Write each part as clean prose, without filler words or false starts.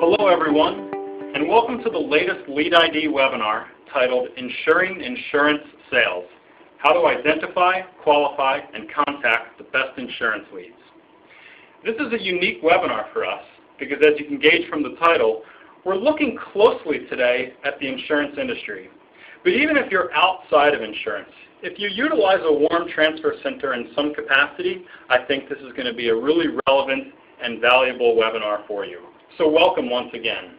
Hello everyone, and welcome to the latest LeadID webinar titled Ensuring Insurance Sales: How to Identify, Qualify, and Contact the Best Insurance Leads. This is a unique webinar for us because, as you can gauge from the title, we're looking closely today at the insurance industry. But even if you're outside of insurance, if you utilize a warm transfer center in some capacity, I think this is going to be a really relevant and valuable webinar for you. So welcome once again.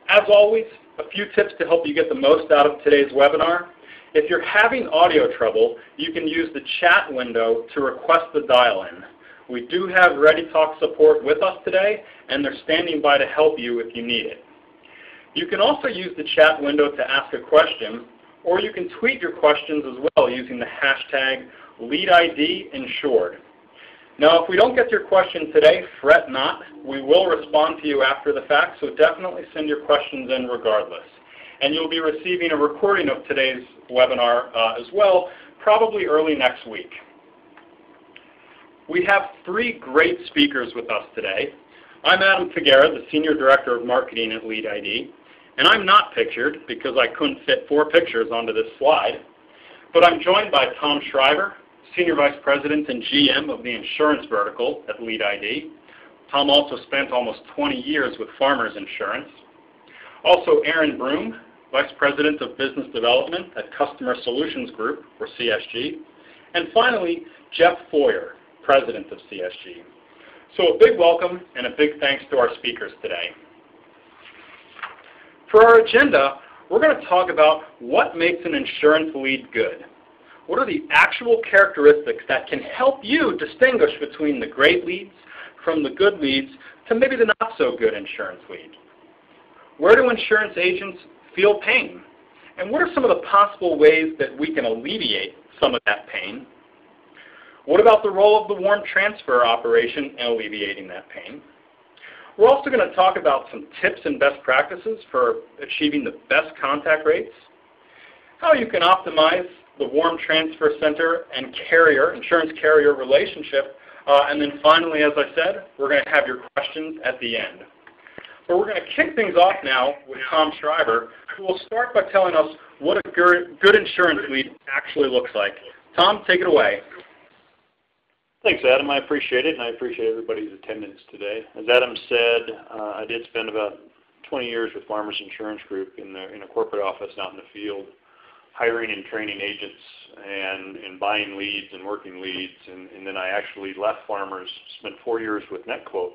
As always, a few tips to help you get the most out of today's webinar. If you're having audio trouble, you can use the chat window to request the dial-in. We do have ReadyTalk support with us today, and they're standing by to help you if you need it. You can also use the chat window to ask a question, or you can tweet your questions as well using the hashtag LeadIDinsured. Now, if we don't get your question today, fret not. We will respond to you after the fact, so definitely send your questions in regardless. And you'll be receiving a recording of today's webinar as well, probably early next week. We have three great speakers with us today. I'm Adam Figuera, the Senior Director of Marketing at LeadID, and I'm not pictured because I couldn't fit 4 pictures onto this slide. But I'm joined by Tom Schreiber, Senior Vice President and GM of the Insurance Vertical at LeadID. Tom also spent almost 20 years with Farmers Insurance. Also Aaron Broom, Vice President of Business Development at Customer Solutions Group, or CSG. And finally, Jeff Foyer, President of CSG. So a big welcome and a big thanks to our speakers today. For our agenda, we're going to talk about what makes an insurance lead good. What are the actual characteristics that can help you distinguish between the great leads from the good leads to maybe the not so good insurance lead? Where do insurance agents feel pain? And what are some of the possible ways that we can alleviate some of that pain? What about the role of the warm transfer operation in alleviating that pain? We're also going to talk about some tips and best practices for achieving the best contact rates, how you can optimize the warm transfer center and insurance carrier relationship, and then finally, as I said, we're going to have your questions at the end. But we're going to kick things off now with Tom Schreiber, who will start by telling us what a good insurance lead actually looks like. Tom, take it away. Thanks, Adam. I appreciate it, and I appreciate everybody's attendance today. As Adam said, I did spend about 20 years with Farmers Insurance Group in a corporate office out in the field, hiring and training agents and buying leads and working leads. And then I actually left Farmers, spent 4 years with NetQuote,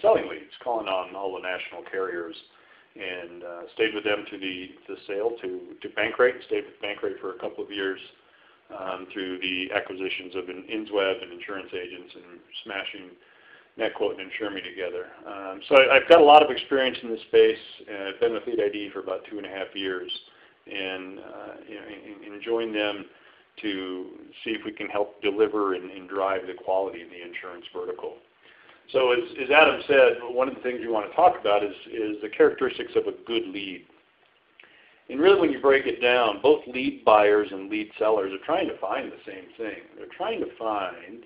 selling leads, calling on all the national carriers, and stayed with them to the sale to Bankrate, stayed with Bankrate for a couple of years through the acquisitions of InsWeb and insurance agents and smashing NetQuote and InsureMe together. So I've got a lot of experience in this space. I've been with LeadID for about 2.5 years, and enjoying them to see if we can help deliver and drive the quality of the insurance vertical. So as Adam said, one of the things we want to talk about is the characteristics of a good lead. And really, when you break it down, both lead buyers and lead sellers are trying to find the same thing. They're trying to find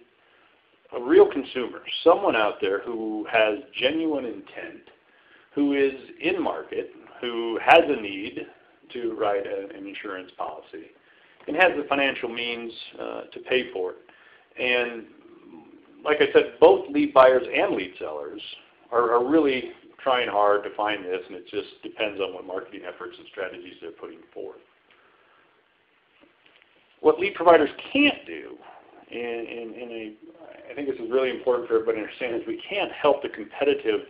a real consumer, someone out there who has genuine intent, who is in market, who has a need to write an insurance policy, and has the financial means to pay for it. And like I said, both lead buyers and lead sellers are really trying hard to find this, and it just depends on what marketing efforts and strategies they're putting forth. What lead providers can't do, and I think this is really important for everybody to understand, is we can't help the competitive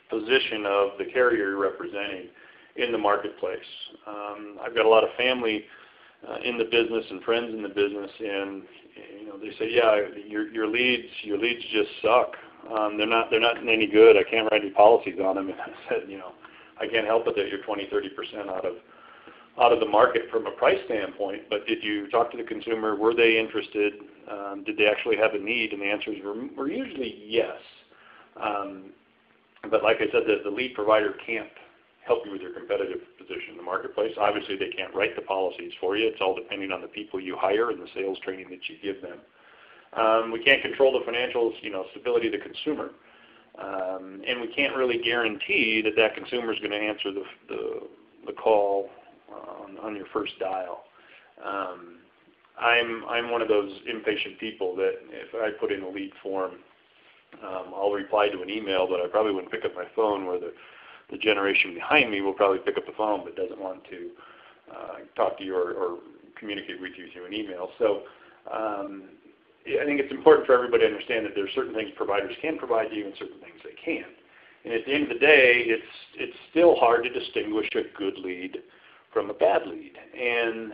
position of the carrier you're representing in the marketplace. I've got a lot of family in the business and friends in the business, and they say, yeah, your leads just suck. They're not any good. I can't write any policies on them. And I said, I can't help it that you're 20-30% out of the market from a price standpoint. But did you talk to the consumer? Were they interested? Did they actually have a need? And the answers were usually yes. But like I said, the lead provider can't help you with your competitive position in the marketplace. Obviously, they can't write the policies for you. It's all depending on the people you hire and the sales training that you give them. We can't control the financial stability of the consumer. And we can't really guarantee that that consumer is going to answer the call on your first dial. I'm one of those impatient people that if I put in a lead form, I'll reply to an email, but I probably wouldn't pick up my phone, where the generation behind me will probably pick up the phone but doesn't want to talk to you or communicate with you through an email. So I think it's important for everybody to understand that there are certain things providers can provide you and certain things they can't. And at the end of the day, it's still hard to distinguish a good lead from a bad lead. And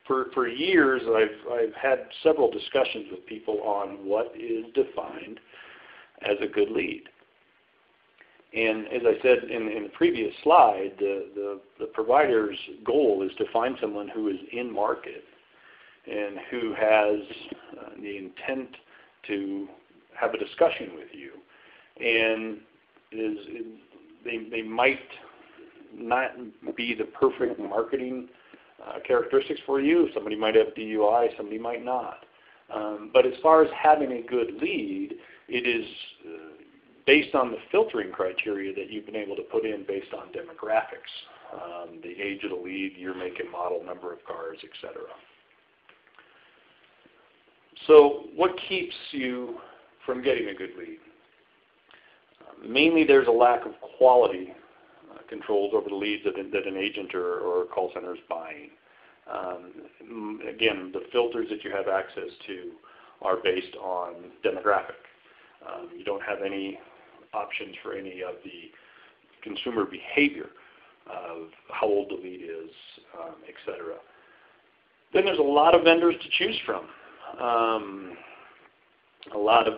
for years, I've had several discussions with people on what is defined as a good lead. And as I said in the previous slide, the provider's goal is to find someone who is in market and who has the intent to have a discussion with you. And they might not be the perfect marketing characteristics for you. Somebody might have DUI, somebody might not. But as far as having a good lead, it is based on the filtering criteria that you've been able to put in based on demographics, the age of the lead, year, make, and model, number of cars, etc. So what keeps you from getting a good lead? Mainly there's a lack of quality controls over the leads that an agent or call center is buying. Again, the filters that you have access to are based on demographic. You don't have any options for any of the consumer behavior of how old the lead is, etc. Then there's a lot of vendors to choose from. A lot of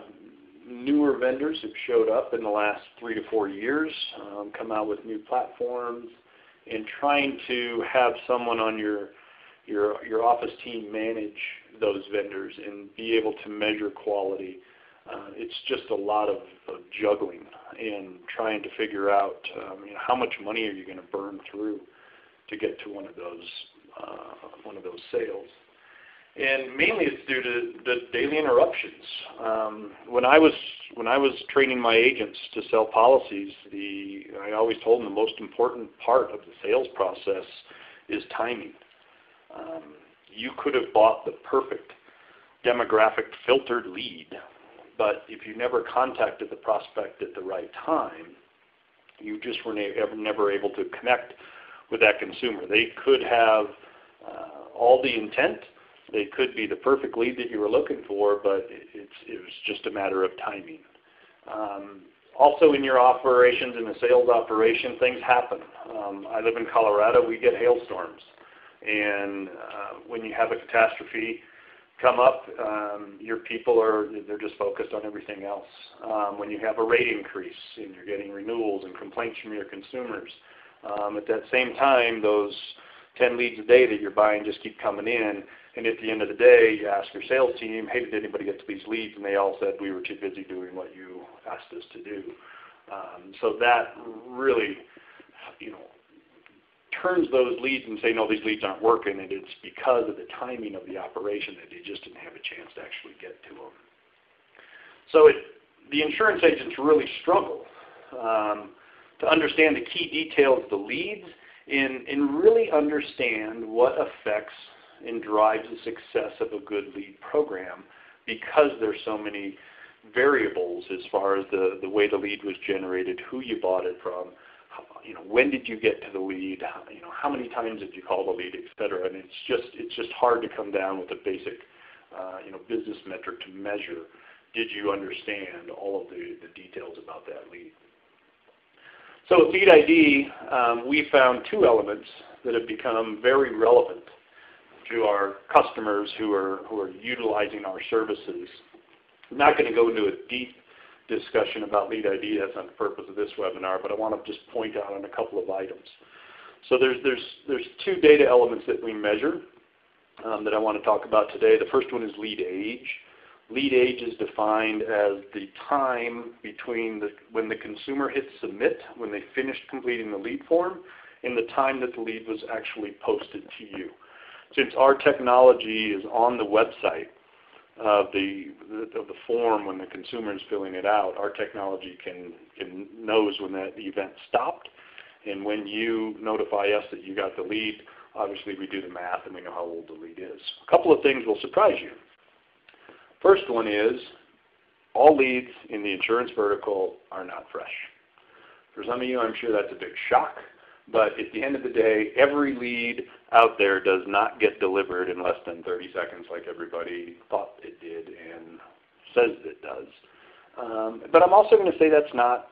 newer vendors have showed up in the last 3 to 4 years, come out with new platforms, and trying to have someone on your office team manage those vendors and be able to measure quality. It's just a lot of juggling and trying to figure out how much money are you going to burn through to get to one of those sales. And mainly it's due to the daily interruptions. When I was training my agents to sell policies, I always told them the most important part of the sales process is timing. You could have bought the perfect demographic filtered lead, but if you never contacted the prospect at the right time, you just were never able to connect with that consumer. They could have all the intent. They could be the perfect lead that you were looking for, but it was just a matter of timing. Also in your operations, in the sales operation, things happen. I live in Colorado. We get hailstorms. And when you have a catastrophe come up, your people they're just focused on everything else. When you have a rate increase and you're getting renewals and complaints from your consumers, at that same time, those 10 leads a day that you're buying just keep coming in. And at the end of the day, you ask your sales team, hey, did anybody get to these leads? And they all said, we were too busy doing what you asked us to do. So that really, turns those leads and say, no, these leads aren't working, and it's because of the timing of the operation that they just didn't have a chance to actually get to them. So the insurance agents really struggle to understand the key details of the leads and really understand what affects and drives the success of a good lead program, because there's so many variables as far as the way the lead was generated, who you bought it from, when did you get to the lead, how many times did you call the lead, et cetera. And it's just hard to come down with a basic business metric to measure. Did you understand all of the details about that lead? So at LeadID, we found two elements that have become very relevant to our customers who are utilizing our services. I'm not going to go into a deep discussion about LeadID. That's not the purpose of this webinar, but I want to just point out on a couple of items. So there's two data elements that we measure that I want to talk about today. The first one is lead age. Lead age is defined as the time between when the consumer hits submit, when they finished completing the lead form, and the time that the lead was actually posted to you. Since our technology is on the website, of the form when the consumer is filling it out, our technology knows when that event stopped, and when you notify us that you got the lead, obviously we do the math and we know how old the lead is. A couple of things will surprise you. First one is all leads in the insurance vertical are not fresh. For some of you, I'm sure that's a big shock, but at the end of the day, every lead out there does not get delivered in less than 30 seconds like everybody thought it did and says it does. But I'm also going to say that's not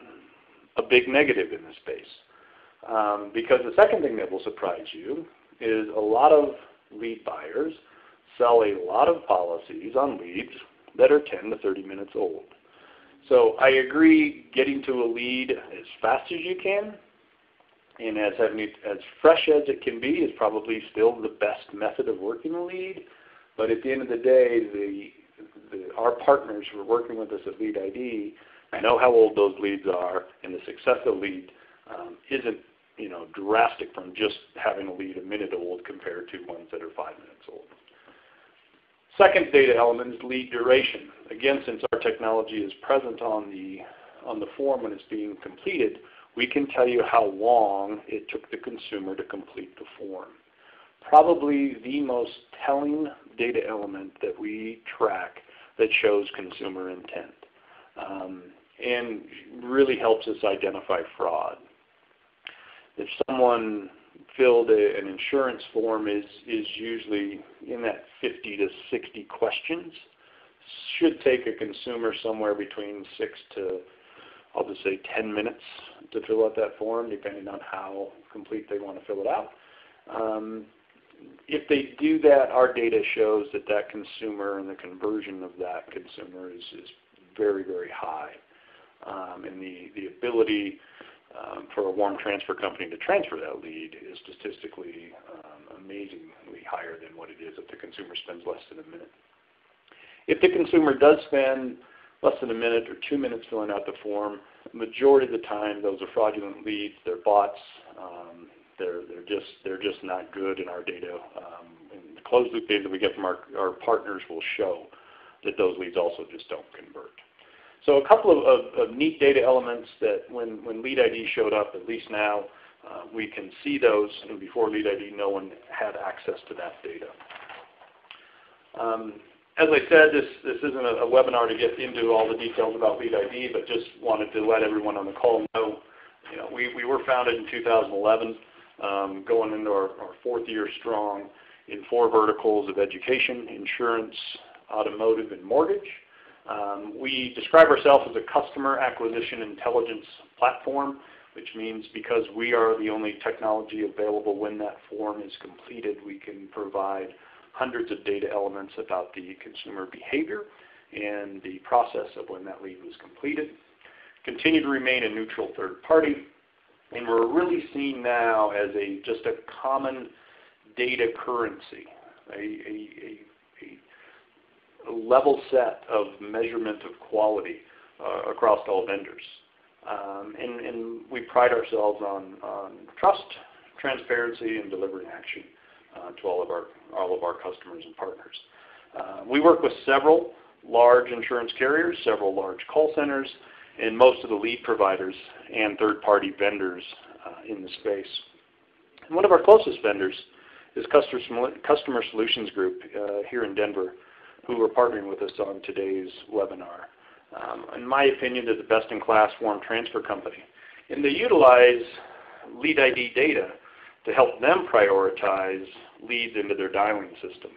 a big negative in this space, because the second thing that will surprise you is a lot of lead buyers sell a lot of policies on leads that are 10 to 30 minutes old. So I agree, getting to a lead as fast as you can and as fresh as it can be is probably still the best method of working a lead. But at the end of the day, our partners who are working with us at LeadID know how old those leads are, and the success of lead isn't drastic from just having a lead a minute old compared to ones that are 5 minutes old. Second data element is lead duration. Again, since our technology is present on the form when it's being completed, we can tell you how long it took the consumer to complete the form. Probably the most telling data element that we track that shows consumer intent, and really helps us identify fraud. If someone filled an insurance form is usually in that 50 to 60 questions, should take a consumer somewhere between 6 to, I'll just say 10 minutes to fill out that form, depending on how complete they want to fill it out. If they do that, our data shows that that consumer and the conversion of that consumer is very, very high. And the ability for a warm transfer company to transfer that lead is statistically amazingly higher than what it is if the consumer spends less than a minute. If the consumer does spend less than a minute or 2 minutes filling out the form, the majority of the time those are fraudulent leads, they're bots, they're just not good, and our data, and the closed loop data that we get from our partners will show that those leads also just don't convert. So a couple of neat data elements that when LeadID showed up, at least now, we can see those, and before LeadID, no one had access to that data. As I said, this isn't a webinar to get into all the details about LeadID, but just wanted to let everyone on the call know, we were founded in 2011, going into our fourth year strong in 4 verticals of education, insurance, automotive, and mortgage. We describe ourselves as a customer acquisition intelligence platform, which means because we are the only technology available when that form is completed, we can provide hundreds of data elements about the consumer behavior and the process of when that lead was completed. Continue to remain a neutral third party, and we're really seen now as just a common data currency, a level set of measurement of quality across all vendors. And we pride ourselves on trust, transparency, and delivering action to all of our customers and partners. We work with several large insurance carriers, several large call centers, and most of the lead providers and third-party vendors in the space. And one of our closest vendors is Customer Solutions Group here in Denver, who are partnering with us on today's webinar. In my opinion, they're the best-in-class form transfer company. And they utilize LeadID data to help them prioritize leads into their dialing system.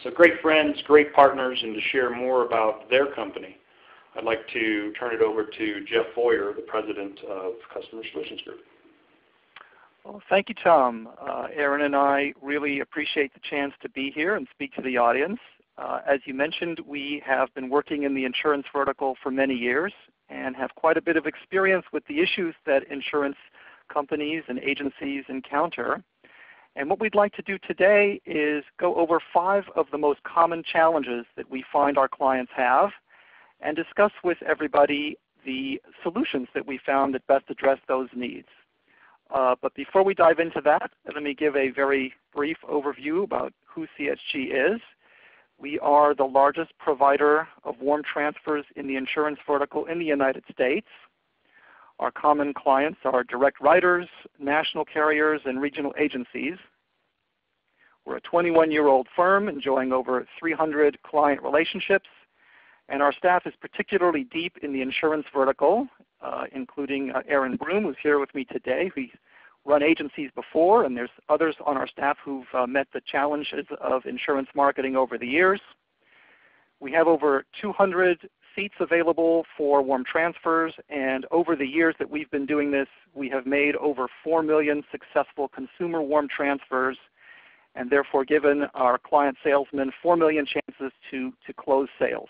So great friends, great partners, and to share more about their company, I'd like to turn it over to Jeff Foyer, the president of Customer Solutions Group. Well, thank you, Tom. Aaron and I really appreciate the chance to be here and speak to the audience. As you mentioned, we have been working in the insurance vertical for many years and have quite a bit of experience with the issues that insurance companies and agencies encounter. And what we'd like to do today is go over 5 of the most common challenges that we find our clients have and discuss with everybody the solutions that we found that best address those needs. But before we dive into that, let me give a very brief overview about who CSG is. We are the largest provider of warm transfers in the insurance vertical in the United States. Our common clients are direct writers, national carriers, and regional agencies. We're a 21-year-old firm enjoying over 300 client relationships, and our staff is particularly deep in the insurance vertical, including Aaron Broom, who's here with me today. He's run agencies before, and there's others on our staff who've met the challenges of insurance marketing over the years. We have over 200 seats available for warm transfers, and over the years that we've been doing this, we have made over 4 million successful consumer warm transfers, and therefore given our client salesmen 4 million chances to close sales.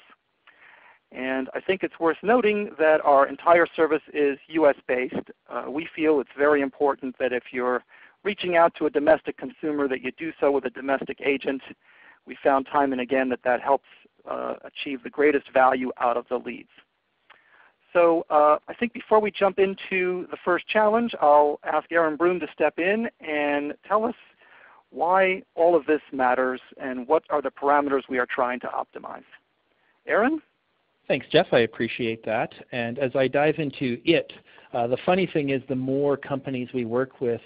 And I think it's worth noting that our entire service is US-based. We feel it's very important that if you're reaching out to a domestic consumer that you do so with a domestic agent. We found time and again that that helps achieve the greatest value out of the leads. So I think before we jump into the first challenge, I'll ask Aaron Broom to step in and tell us why all of this matters and what are the parameters we are trying to optimize. Aaron? Thanks, Jeff. I appreciate that. And as I dive into it, the funny thing is the more companies we work with,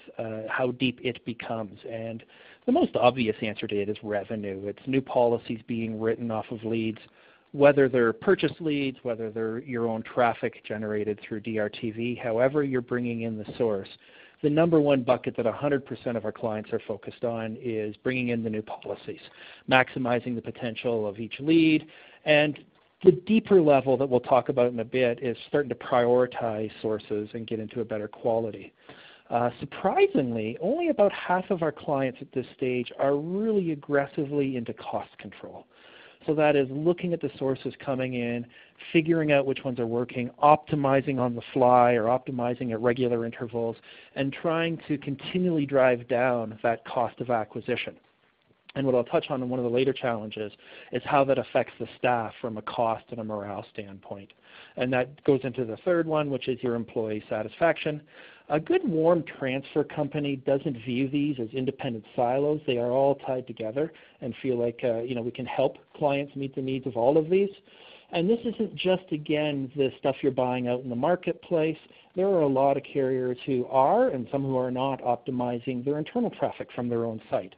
how deep it becomes. And the most obvious answer to it is revenue. It's new policies being written off of leads, whether they're purchase leads, whether they're your own traffic generated through DRTV, however you're bringing in the source. The number one bucket that 100% of our clients are focused on is bringing in the new policies, maximizing the potential of each lead. And the deeper level that we'll talk about in a bit is starting to prioritize sources and get into a better quality. Surprisingly, only about half of our clients at this stage are really aggressively into cost control. So that is looking at the sources coming in, figuring out which ones are working, optimizing on the fly or optimizing at regular intervals, and trying to continually drive down that cost of acquisition. And what I'll touch on in one of the later challenges is how that affects the staff from a cost and a morale standpoint. And that goes into the third one, which is your employee satisfaction. A good warm transfer company doesn't view these as independent silos. They are all tied together and feel like we can help clients meet the needs of all of these. And this isn't just, again, the stuff you're buying out in the marketplace. There are a lot of carriers who are and some who are not optimizing their internal traffic from their own site.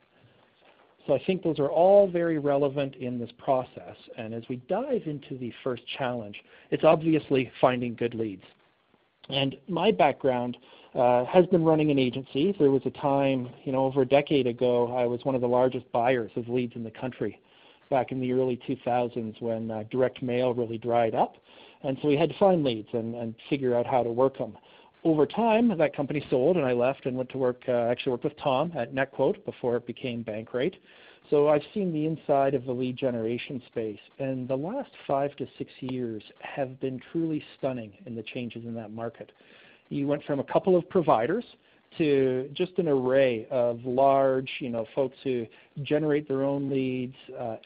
So I think those are all very relevant in this process. And as we dive into the first challenge, it's obviously finding good leads. And my background has been running an agency. There was a time, over a decade ago, I was one of the largest buyers of leads in the country back in the early 2000s when direct mail really dried up. And so we had to find leads and figure out how to work them. Over time, that company sold, and I left and went to work, actually worked with Tom at NetQuote before it became Bankrate. So I've seen the inside of the lead generation space, and the last 5 to 6 years have been truly stunning in the changes in that market. You went from a couple of providers to just an array of large, folks who generate their own leads,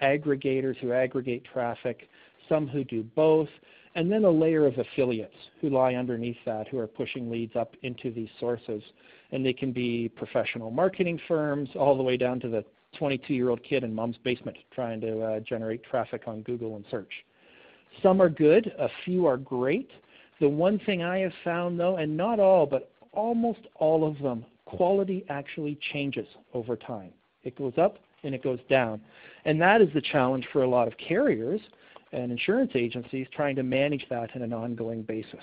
aggregators who aggregate traffic, some who do both, and then a layer of affiliates who lie underneath that, who are pushing leads up into these sources. And they can be professional marketing firms all the way down to the 22-year-old kid in mom's basement trying to generate traffic on Google and search. Some are good, a few are great. The one thing I have found though, and not all, but almost all of them, quality actually changes over time. It goes up and it goes down. And that is the challenge for a lot of carriers and insurance agencies trying to manage that on an ongoing basis.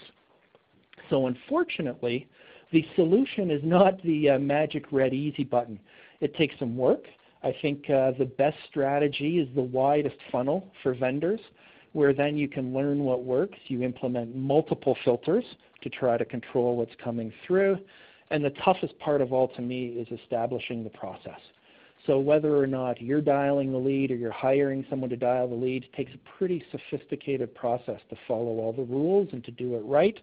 So unfortunately, the solution is not the magic red easy button. It takes some work. I think the best strategy is the widest funnel for vendors, where then you can learn what works. You implement multiple filters to try to control what's coming through. And the toughest part of all to me is establishing the process. So whether or not you're dialing the lead or you're hiring someone to dial the lead, it takes a pretty sophisticated process to follow all the rules and to do it right.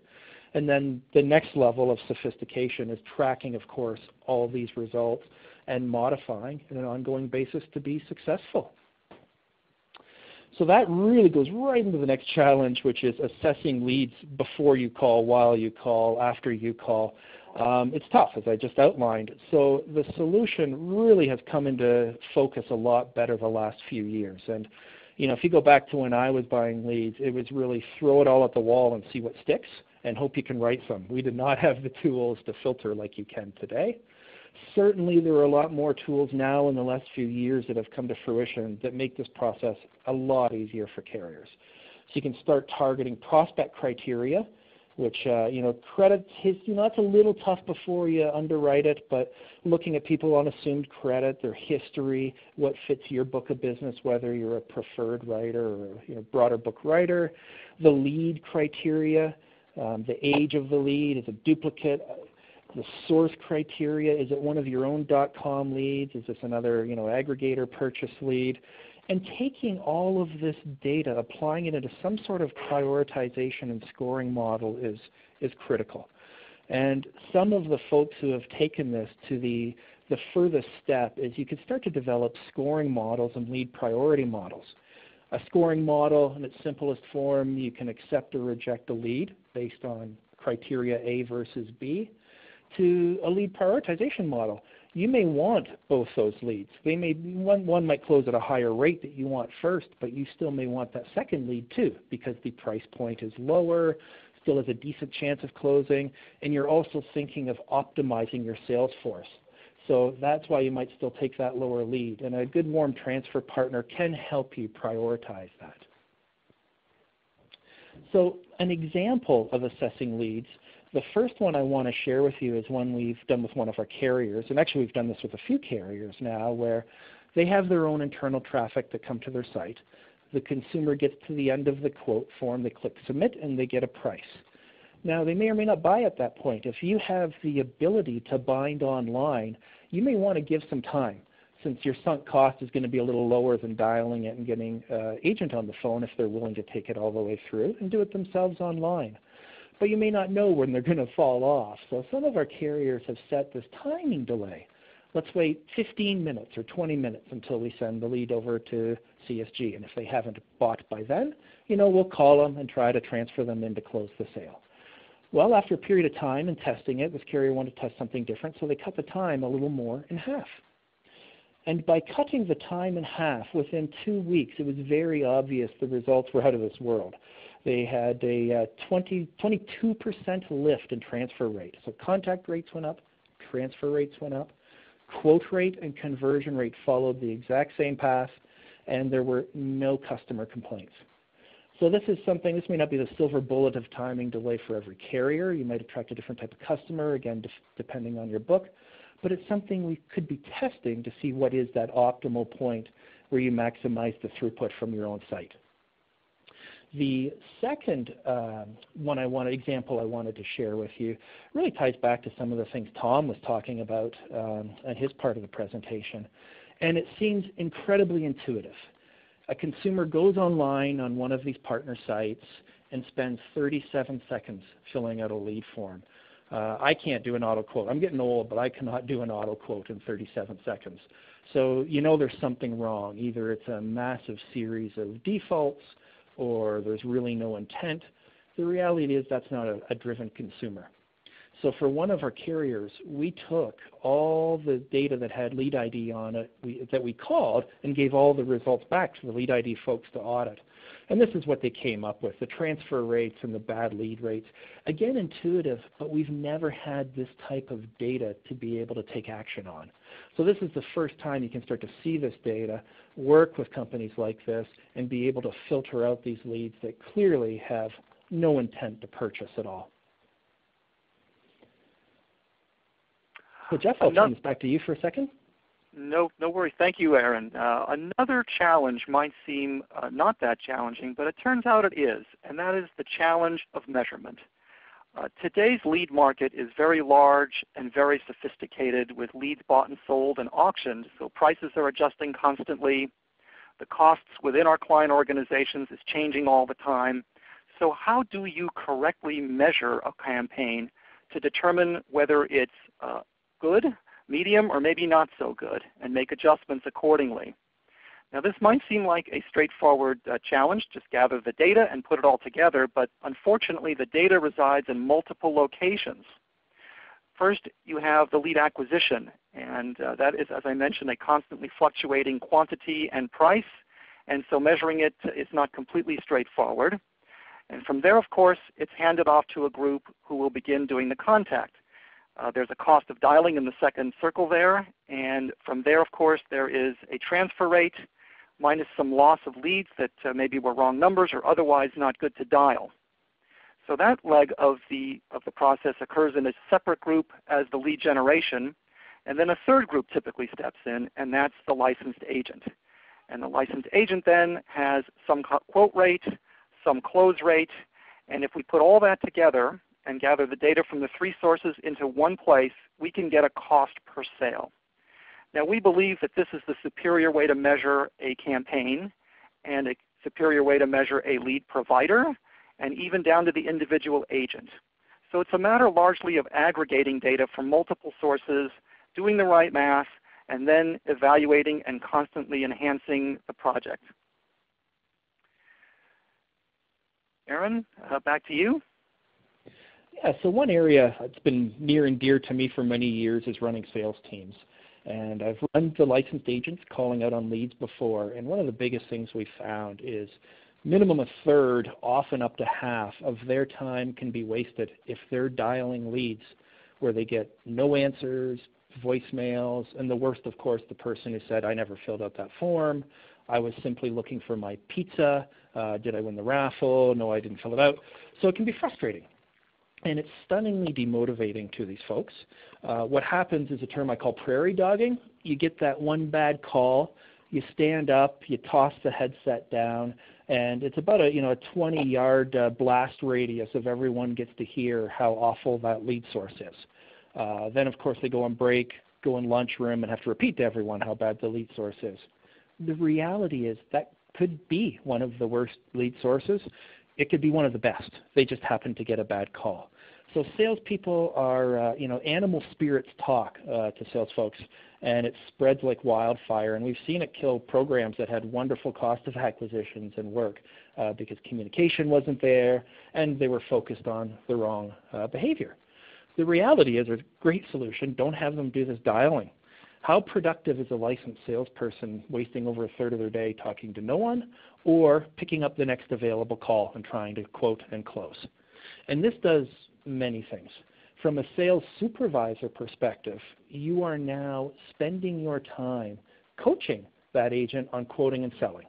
And then the next level of sophistication is tracking, of course, all these results and modifying on an ongoing basis to be successful. So that really goes right into the next challenge, which is assessing leads before you call, while you call, after you call. It's tough, as I just outlined. So the solution really has come into focus a lot better the last few years. And if you go back to when I was buying leads, it was really throw it all at the wall and see what sticks and hope you can write some. We did not have the tools to filter like you can today. Certainly there are a lot more tools now in the last few years that have come to fruition that make this process a lot easier for carriers. So you can start targeting prospect criteria, which, credit, that's a little tough before you underwrite it, but looking at people on assumed credit, their history, what fits your book of business, whether you're a preferred writer or a broader book writer, the lead criteria, the age of the lead, is a duplicate, the source criteria, is it one of your own .com leads, is this another aggregator purchase lead? And taking all of this data, applying it into some sort of prioritization and scoring model is critical. And some of the folks who have taken this to the furthest step is you can start to develop scoring models and lead priority models. A scoring model in its simplest form, you can accept or reject a lead based on criteria A versus B, to a lead prioritization model. You may want both those leads. One might close at a higher rate that you want first, but you still may want that second lead too, because the price point is lower, still has a decent chance of closing, and you're also thinking of optimizing your sales force. So that's why you might still take that lower lead, and a good warm transfer partner can help you prioritize that. So an example of assessing leads, the first one I want to share with you is one we've done with one of our carriers, and actually we've done this with a few carriers now, where they have their own internal traffic that come to their site. The consumer gets to the end of the quote form, they click submit, and they get a price. Now they may or may not buy at that point. If you have the ability to bind online, you may want to give some time, since your sunk cost is going to be a little lower than dialing it and getting an agent on the phone if they're willing to take it all the way through and do it themselves online. But you may not know when they're going to fall off. So some of our carriers have set this timing delay. Let's wait 15 minutes or 20 minutes until we send the lead over to CSG. And if they haven't bought by then, we'll call them and try to transfer them in to close the sale. Well, after a period of time and testing it, this carrier wanted to test something different, so they cut the time a little more in half. And by cutting the time in half, within 2 weeks, it was very obvious the results were out of this world. They had a 22% lift in transfer rate. So contact rates went up, transfer rates went up, quote rate and conversion rate followed the exact same path, and there were no customer complaints. So this is something, this may not be the silver bullet of timing delay for every carrier. You might attract a different type of customer, again, depending on your book. But it's something we could be testing to see what is that optimal point where you maximize the throughput from your own site. The second example I wanted to share with you really ties back to some of the things Tom was talking about in his part of the presentation. And it seems incredibly intuitive. A consumer goes online on one of these partner sites and spends 37 seconds filling out a lead form. I can't do an auto quote. I'm getting old, but I cannot do an auto quote in 37 seconds. So there's something wrong. Either it's a massive series of defaults or there's really no intent. The reality is that's not a driven consumer. So for one of our carriers, we took all the data that had LeadID on it that we called and gave all the results back to the LeadID folks to audit. And this is what they came up with, the transfer rates and the bad lead rates. Again, intuitive, but we've never had this type of data to be able to take action on. So this is the first time you can start to see this data, work with companies like this, and be able to filter out these leads that clearly have no intent to purchase at all. So Jeff, I'll turn this back to you for a second. No worries. Thank you, Aaron. Another challenge might seem not that challenging, but it turns out it is, and that is the challenge of measurement. Today's lead market is very large and very sophisticated, with leads bought and sold and auctioned, so prices are adjusting constantly. The costs within our client organizations is changing all the time. So how do you correctly measure a campaign to determine whether it's good, medium, or maybe not so good, and make adjustments accordingly? Now this might seem like a straightforward challenge, just gather the data and put it all together, but unfortunately the data resides in multiple locations. First, you have the lead acquisition, and that is, as I mentioned, a constantly fluctuating quantity and price, and so measuring it is not completely straightforward. And from there, of course, it's handed off to a group who will begin doing the contact. There's a cost of dialing in the second circle there, and from there, of course, there is a transfer rate minus some loss of leads that maybe were wrong numbers or otherwise not good to dial. So that leg of the process occurs in a separate group as the lead generation, and then a third group typically steps in, and that's the licensed agent. And the licensed agent then has some quote rate, some close rate, and if we put all that together and gather the data from the three sources into one place, we can get a cost per sale. Now we believe that this is the superior way to measure a campaign and a superior way to measure a lead provider, and even down to the individual agent. So it's a matter largely of aggregating data from multiple sources, doing the right math, and then evaluating and constantly enhancing the project. Aaron, back to you. Yeah, so one area that's been near and dear to me for many years is running sales teams. And I've run the licensed agents calling out on leads before, and one of the biggest things we found is minimum a third, often up to half of their time can be wasted if they're dialing leads where they get no answers, voicemails, and the worst, of course, the person who said, I never filled out that form, I was simply looking for my pizza, did I win the raffle, no, I didn't fill it out. So it can be frustrating. And it's stunningly demotivating to these folks. What happens is a term I call prairie dogging. You get that one bad call, you stand up, you toss the headset down, and it's about a 20-yard blast radius of everyone gets to hear how awful that lead source is. Then, of course, they go on break, go in lunchroom, and have to repeat to everyone how bad the lead source is. The reality is that could be one of the worst lead sources. It could be one of the best. They just happen to get a bad call. So salespeople are, animal spirits talk to sales folks, and it spreads like wildfire. And we've seen it kill programs that had wonderful cost of acquisitions and work because communication wasn't there, and they were focused on the wrong behavior. The reality is, there's a great solution. Don't have them do this dialing. How productive is a licensed salesperson wasting over a third of their day talking to no one or picking up the next available call and trying to quote and close? And this does many things. From a sales supervisor perspective, you are now spending your time coaching that agent on quoting and selling,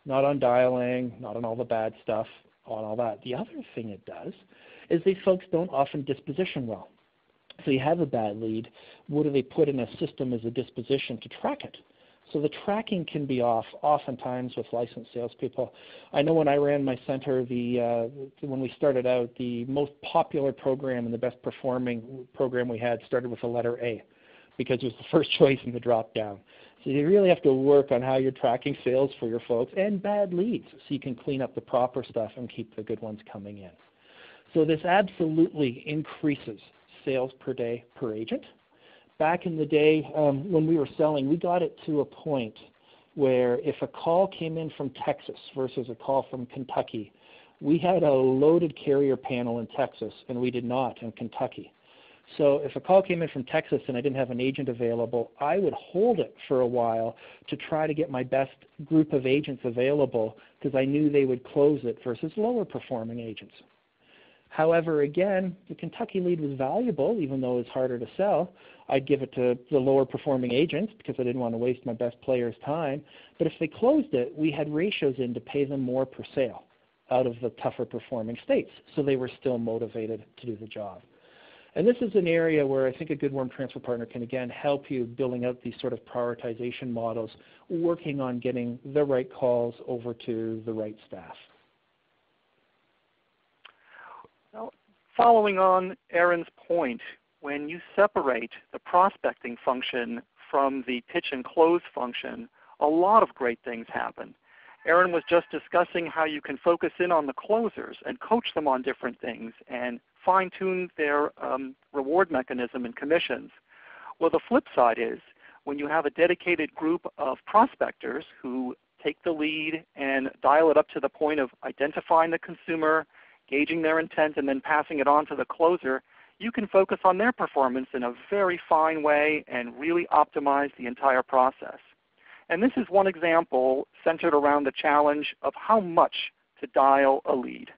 not on dialing, not on all the bad stuff, on all that. The other thing it does is these folks don't often disposition well. So you have a bad lead, what do they put in a system as a disposition to track it? So the tracking can be off oftentimes with licensed salespeople. I know when I ran my center, when we started out, the most popular program and the best performing program we had started with the letter A because it was the first choice in the drop down. So you really have to work on how you're tracking sales for your folks and bad leads so you can clean up the proper stuff and keep the good ones coming in. So this absolutely increases sales per day per agent. Back in the day when we were selling, we got it to a point where if a call came in from Texas versus a call from Kentucky, we had a loaded carrier panel in Texas and we did not in Kentucky. So if a call came in from Texas and I didn't have an agent available, I would hold it for a while to try to get my best group of agents available because I knew they would close it versus lower performing agents. However, again, the Kentucky lead was valuable, even though it was harder to sell. I'd give it to the lower performing agents because I didn't want to waste my best player's time. But if they closed it, we had ratios in to pay them more per sale out of the tougher performing states. So they were still motivated to do the job. And this is an area where I think a good worm transfer partner can, again, help you building out these sort of prioritization models, working on getting the right calls over to the right staff. Well, following on Aaron's point, when you separate the prospecting function from the pitch and close function, a lot of great things happen. Aaron was just discussing how you can focus in on the closers and coach them on different things and fine-tune their reward mechanism and commissions. Well, the flip side is when you have a dedicated group of prospectors who take the lead and dial it up to the point of identifying the consumer, gauging their intent, and then passing it on to the closer, you can focus on their performance in a very fine way and really optimize the entire process. And this is one example centered around the challenge of how much to dial a lead.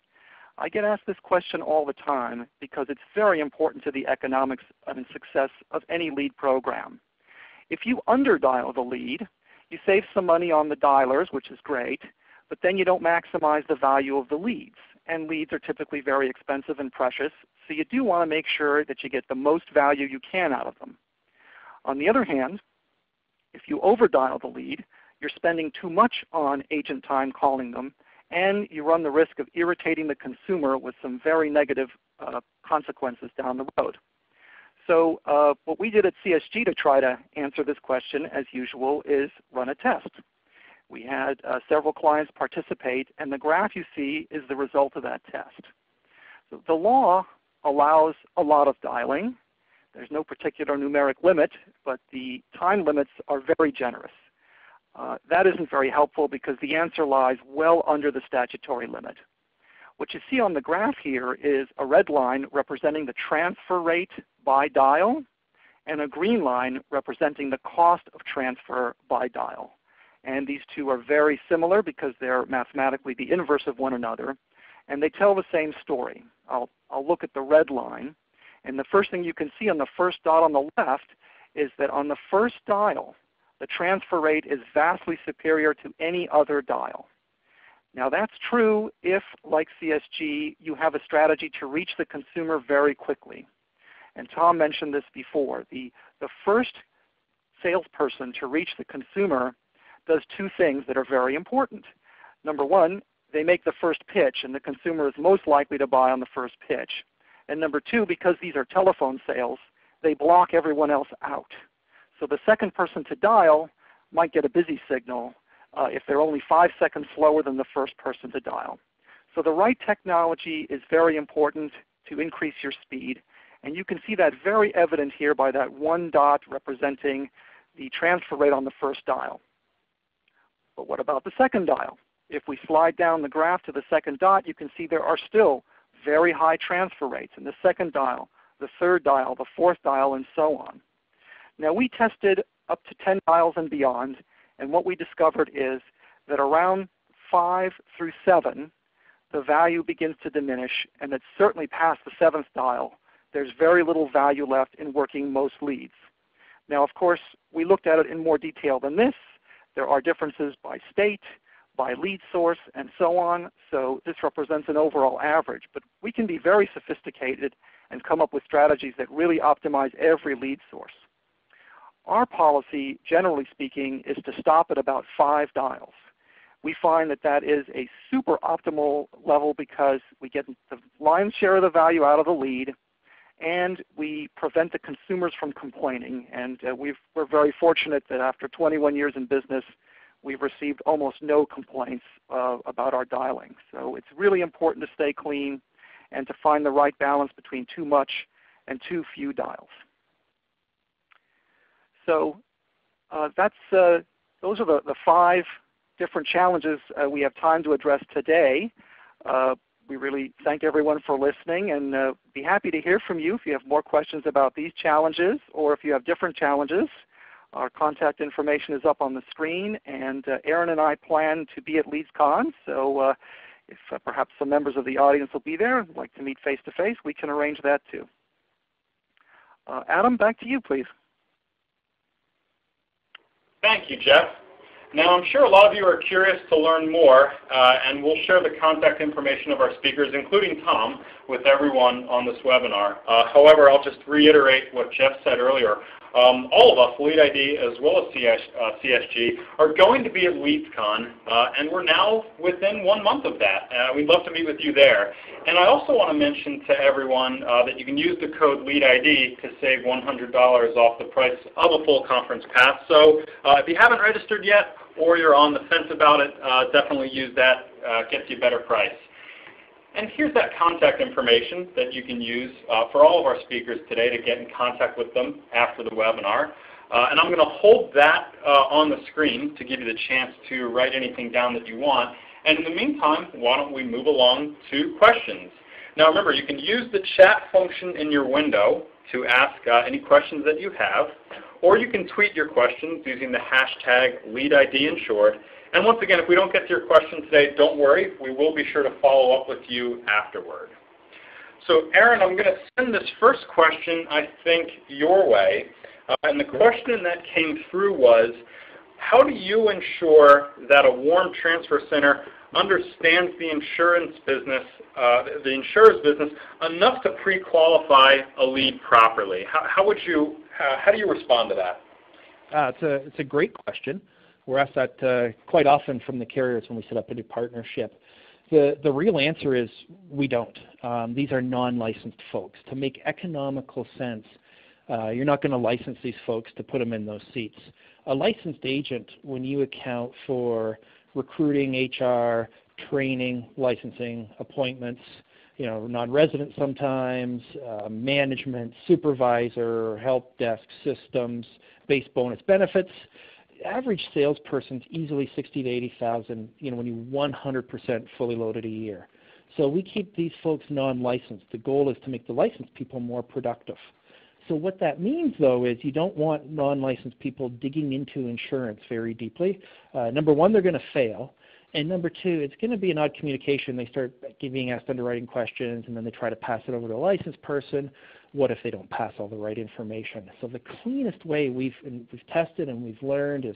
I get asked this question all the time because it's very important to the economics and success of any lead program. If you underdial the lead, you save some money on the dialers, which is great, but then you don't maximize the value of the leads. And leads are typically very expensive and precious, so you do want to make sure that you get the most value you can out of them. On the other hand, if you overdial the lead, you're spending too much on agent time calling them, and you run the risk of irritating the consumer with some very negative consequences down the road. So what we did at CSG to try to answer this question, as usual, is run a test. We had several clients participate, and the graph you see is the result of that test. So the law allows a lot of dialing. There's no particular numeric limit, but the time limits are very generous. That isn't very helpful because the answer lies well under the statutory limit. What you see on the graph here is a red line representing the transfer rate by dial and a green line representing the cost of transfer by dial. And these two are very similar because they're mathematically the inverse of one another, and they tell the same story. I'll look at the red line, and the first thing you can see on the first dot on the left is that on the first dial, the transfer rate is vastly superior to any other dial. Now that's true if, like CSG, you have a strategy to reach the consumer very quickly. And Tom mentioned this before. The first salesperson to reach the consumer does two things that are very important. Number one, they make the first pitch, and the consumer is most likely to buy on the first pitch. And number two, because these are telephone sales, they block everyone else out. So the second person to dial might get a busy signal if they're only 5 seconds slower than the first person to dial. So the right technology is very important to increase your speed. And you can see that very evident here by that one dot representing the transfer rate on the first dial. But what about the second dial? If we slide down the graph to the second dot, you can see there are still very high transfer rates in the second dial, the third dial, the fourth dial, and so on. Now we tested up to 10 dials and beyond, and what we discovered is that around 5 through 7, the value begins to diminish, and that certainly past the 7th dial, there's very little value left in working most leads. Now of course, we looked at it in more detail than this. There are differences by state, by lead source, and so on. So this represents an overall average. But we can be very sophisticated and come up with strategies that really optimize every lead source. Our policy, generally speaking, is to stop at about 5 dials. We find that that is a super optimal level because we get the lion's share of the value out of the lead, and we prevent the consumers from complaining. And we're very fortunate that after 21 years in business, we've received almost no complaints about our dialing. So it's really important to stay clean and to find the right balance between too much and too few dials. So those are the 5 different challenges we have time to address today. We really thank everyone for listening, and be happy to hear from you if you have more questions about these challenges or if you have different challenges. Our contact information is up on the screen, and Aaron and I plan to be at LeadsCon, so if perhaps some members of the audience will be there and would like to meet face-to-face, we can arrange that too. Adam, back to you, please. Thank you, Jeff. Now I'm sure a lot of you are curious to learn more, and we'll share the contact information of our speakers, including Tom, with everyone on this webinar. However, I'll just reiterate what Jeff said earlier. All of us, LeadID as well as CSG, are going to be at LeadsCon, and we're now within 1 month of that. We'd love to meet with you there. And I also want to mention to everyone that you can use the code LeadID to save $100 off the price of a full conference pass. So if you haven't registered yet or you're on the fence about it, definitely use that. Gets you a better price. And here's that contact information that you can use for all of our speakers today to get in contact with them after the webinar. And I'm going to hold that on the screen to give you the chance to write anything down that you want. And in the meantime, why don't we move along to questions. Now remember, you can use the chat function in your window to ask any questions that you have, or you can tweet your questions using the hashtag LeadIDInsured. And once again, if we don't get to your question today, don't worry. We will be sure to follow up with you afterward. So Aaron, I'm going to send this first question, I think, your way. And the question that came through was, how do you ensure that a warm transfer center understands the insurance business, the insurer's business, enough to pre-qualify a lead properly? How do you respond to that? It's a great question. We're asked that quite often from the carriers when we set up a new partnership. The real answer is we don't. These are non-licensed folks. To make economical sense, you're not going to license these folks to put them in those seats. A licensed agent, when you account for recruiting, HR, training, licensing, appointments, non-resident sometimes, management, supervisor, help desk, systems, base bonus benefits, average salesperson's easily $60,000 to $80,000, when you 100% fully loaded a year. So we keep these folks non-licensed. The goal is to make the licensed people more productive. So what that means, though, is you don't want non-licensed people digging into insurance very deeply. Number one, they're going to fail. And number two, it's going to be an odd communication. They start being asked underwriting questions, and then they try to pass it over to a licensed person. What if they don't pass all the right information? So the cleanest way we've tested and we've learned is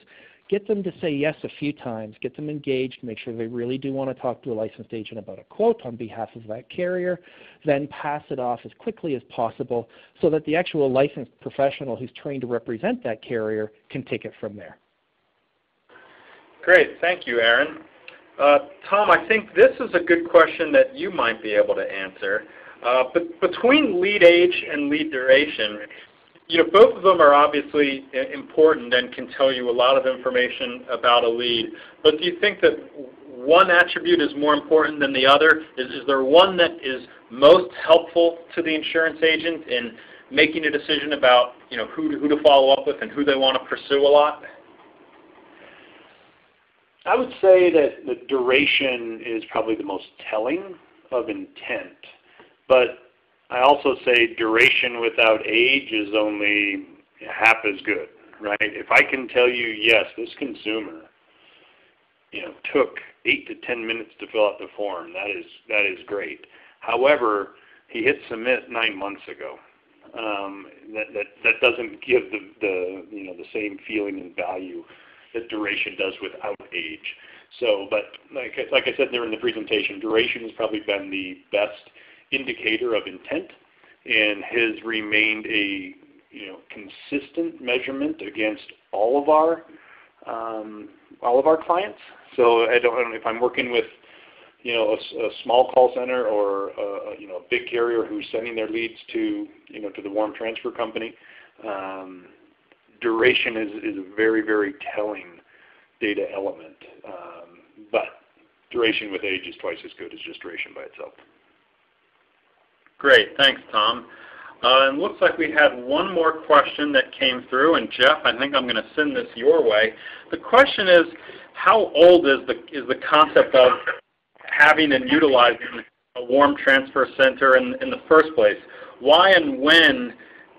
get them to say yes a few times, get them engaged, make sure they really do want to talk to a licensed agent about a quote on behalf of that carrier, then pass it off as quickly as possible so that the actual licensed professional who's trained to represent that carrier can take it from there. Great. Thank you, Aaron. Tom, I think this is a good question that you might be able to answer. But between lead age and lead duration, both of them are obviously important and can tell you a lot of information about a lead. But do you think that one attribute is more important than the other? Is there one that is most helpful to the insurance agent in making a decision about who to follow up with and who they want to pursue a lot? I would say that the duration is probably the most telling of intent. But I also say duration without age is only half as good, right? If I can tell you, yes, this consumer, took 8 to 10 minutes to fill out the form, that is great. However, he hit submit 9 months ago. That doesn't give the same feeling and value that duration does without age. So, but like I said there in the presentation, duration has probably been the best indicator of intent and has remained a consistent measurement against all of our clients. So I don't know if I'm working with a small call center or a big carrier who's sending their leads to to the warm transfer company. Duration is a very, very telling data element, but duration with age is twice as good as just duration by itself. Great, thanks, Tom. It looks like we had one more question that came through, and Jeff, I think I'm going to send this your way. The question is, how old is the concept of having and utilizing a warm transfer center in the first place? Why and when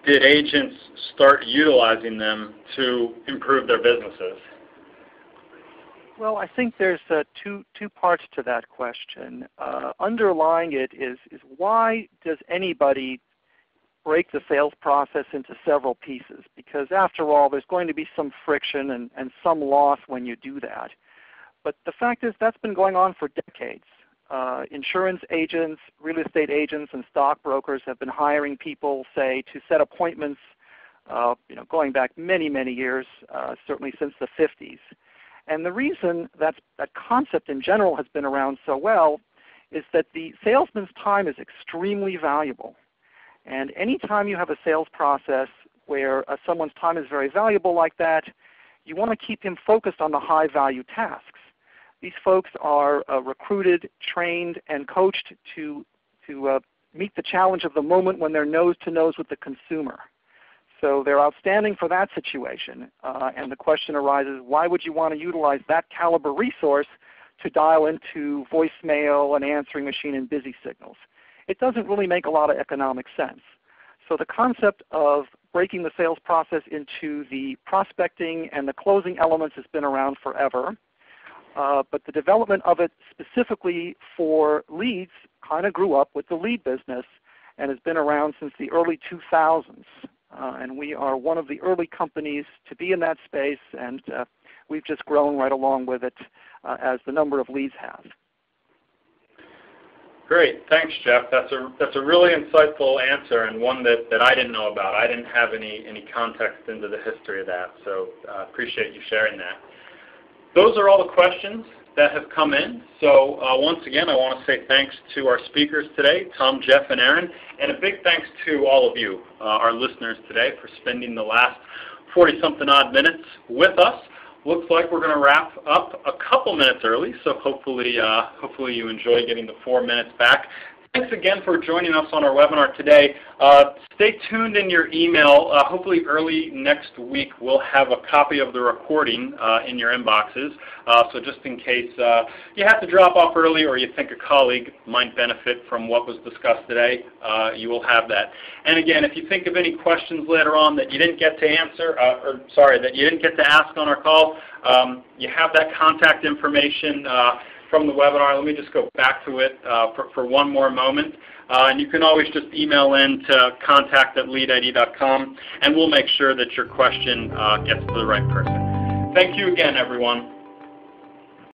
did agents start utilizing them to improve their businesses? Well, I think there's two parts to that question. Underlying it is why does anybody break the sales process into several pieces? Because after all, there's going to be some friction and some loss when you do that. But the fact is that's been going on for decades. Insurance agents, real estate agents, and stockbrokers have been hiring people, say, to set appointments, going back many, many years, certainly since the 50s. And the reason that concept in general has been around so well is that the salesman's time is extremely valuable. And any time you have a sales process where someone's time is very valuable like that, you want to keep him focused on the high-value tasks. These folks are recruited, trained, and coached to meet the challenge of the moment when they're nose-to-nose with the consumer. So they're outstanding for that situation. And the question arises, why would you want to utilize that caliber resource to dial into voicemail, an answering machine, and busy signals? it doesn't really make a lot of economic sense. So the concept of breaking the sales process into the prospecting and the closing elements has been around forever. But the development of it specifically for leads kind of grew up with the lead business and has been around since the early 2000s. And we are one of the early companies to be in that space, and we've just grown right along with it as the number of leads have. Great, thanks, Jeff. That's a really insightful answer, and one that I didn't know about. I didn't have any context into the history of that, so appreciate you sharing that. Those are all the questions that have come in. So once again, I want to say thanks to our speakers today, Tom, Jeff, and Aaron, and a big thanks to all of you, our listeners today, for spending the last 40-something odd minutes with us. Looks like we're going to wrap up a couple minutes early, so hopefully you enjoy getting the 4 minutes back. Thanks again for joining us on our webinar today. Stay tuned in your email. Hopefully early next week we'll have a copy of the recording in your inboxes. So just in case you have to drop off early or you think a colleague might benefit from what was discussed today, you will have that. And again, if you think of any questions later on that you didn't get to answer, that you didn't get to ask on our call, you have that contact information from the webinar. Let me just go back to it for one more moment. And you can always just email in to contact@leadid.com, and we'll make sure that your question gets to the right person. Thank you again, everyone.